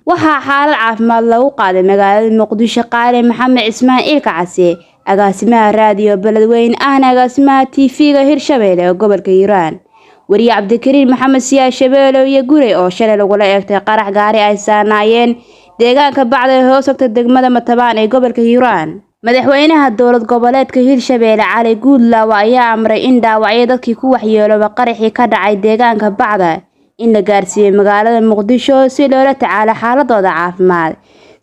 waxaa xaalad caafimaad lagu qaaday magaalada Muqdisho qaale Maxamed Cismaan Ilka Case agaasimaha raadiyo Beledweyne ahna agaasimaha TV-ga Hirshabelle ee gobolka Hiiraan wariye Cabdikariin Maxamed Siyaad Shabeelo iyo Gure oo shalay lagula eegtay qarax gaari ay saarnaayeen deegaanka bacda hoosagta degmada Matabaan ee gobolka Hiiraan madaxweynaha dowlad goboleedka Hirshabelle Cali Guudlaawa ayaa amray in dhaawacyo dadkii ku waxyeelooba qaraxii ka dhacay deegaanka bacda in la gaarsiiyo magaalada Muqdisho si loola tacaalo xaaladooda caafimaad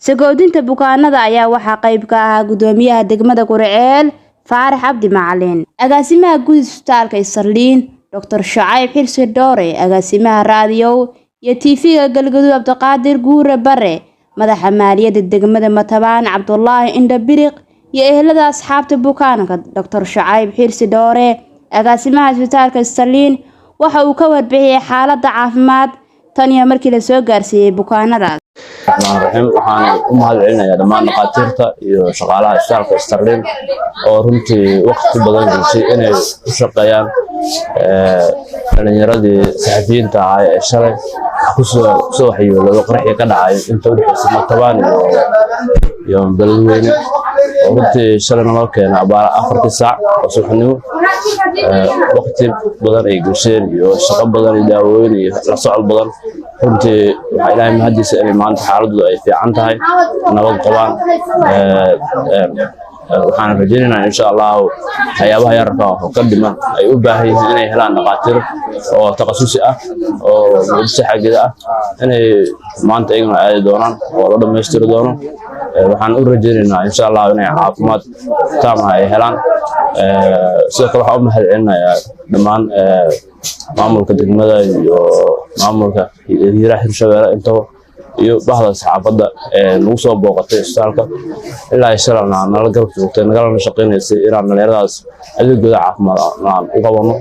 sagoodinta bukaanada ayaa waxa qayb ka ah gudoomiyaha degmada Gurceel Faarax Cabdi Macalin agaasimaha guud isbitaalka Isarliin Dr. Shacayb Xirsi Doore agaasimaha raadiyo iyo TV-ga Galgaduud Cabdiqaadir Guure Bare madaxa maaliyadda degmada Matabaan Cabdullaahi Indhabiriq iyo ehelada asxaabta bukaanka Dr. Shacayb Xirsi Doore agaasimaha isbitaalka Isarliin waxa uu ka warbixiyay xaaladda caafimaad tan iyo markii la soo gaarsiiyay bukaanada waxaan u mahadcelinayaa dhammaan dhaqaatiirta iyo shaqaalaha isbitaalka Isarliin oo runtii waqti badan geliyay inay u shaqeeyaan dhalinyaradii saxafiyiinta ah ee shalay ku soo waxyeelooday qaraxii ka dhacay inta u dhaxaysay Matabaan iyo Beledweyne oo runtii shalay noo keenay abaar 4 saac oo subaxnimo waqti badan ay gasheen iyo shaqo badan iyo daawooyin iyo la socod badan runtii waxa Ilaahay mahadiisa inay maanta xaaladdu ay fiican tahay nabad qabaan waxaan rajaynaynaa insha Allah hay'adaha yarka oo ka dhiman ay u baahan yihiin inay helaan dhaqaatiir oo takhasusi ah oo bulshada xageeda ah inay maanta ayagana ay doonaan oo la dhameystiro doono waxaan u rajaynaynaa insha Allah inay caafimaad taam ah ay helaan sidoo kale waxaan u mahadcelinayaa dhammaan maamulka degmada iyo maamulka Hirshabelle intaba iyo bahda saxaafadda lagu soo booqatay isbitaalka ilaa shalana nala garab joogtay nagala shaqeynaysay inaan dhalinyaradaas adeegooda caafimaad aan u qabano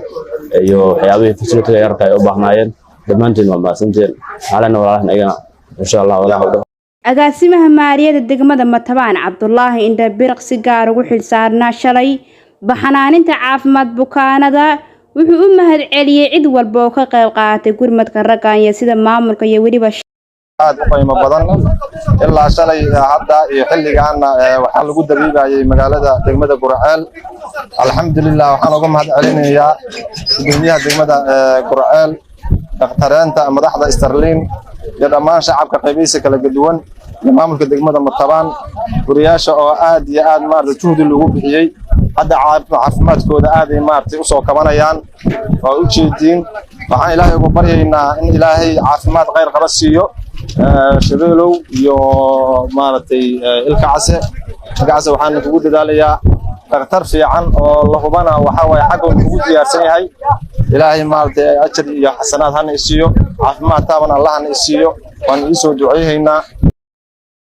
iyo waxyaabaha facility yarka ay u baahnaayeen dhammaantiin waa maasanteen xaalana walaalahan ayagana insha Allah walaalaha agaasimaha maaliyadda degmada Matabaan Cabdullaahi Indhabiriq si gaar ugu xilsaarnaa shalay baxnaaninta caafimaad bukaanada wuxuu u mahadceliyay cid walba oo ka qayb qaadatay gurmadka raggan iyo sida maamulka iyo waliba aad u qiimo badan ilaa shalay hadda iyo xilligaana waxa lagu dabiibayay magaalada degmada Gurceel alxamdulillah waxaan uga mahadcelinayaa gudoomiyaha degmada Gurceel dhaqtareenta madaxda Isarliin iyo dhammaan shacabka qaybihiisa kala duwan iyo maamulka degmada Matabaan guriyaasha oo aad iyo aad maartay juhdi lagu bixiyay hadda caafimaadkooda aad ay maartay u soo kabanayaan oo u jeedin waxaan Ilaahay ugu baryaynaa in Ilaahay caafimaad khayr qaba siiyo Shabeelow iyo maartay Ilka Case waxaan ugu dadaalayaa dhaqtar fiican oo la hubana waxa way xaq uu ugu diyaarsan yahay Ilaahay maartay ajir iyo xasanaad hana isiyo caafimaad taaban Allah hana isiyo waan isoo duceeynaa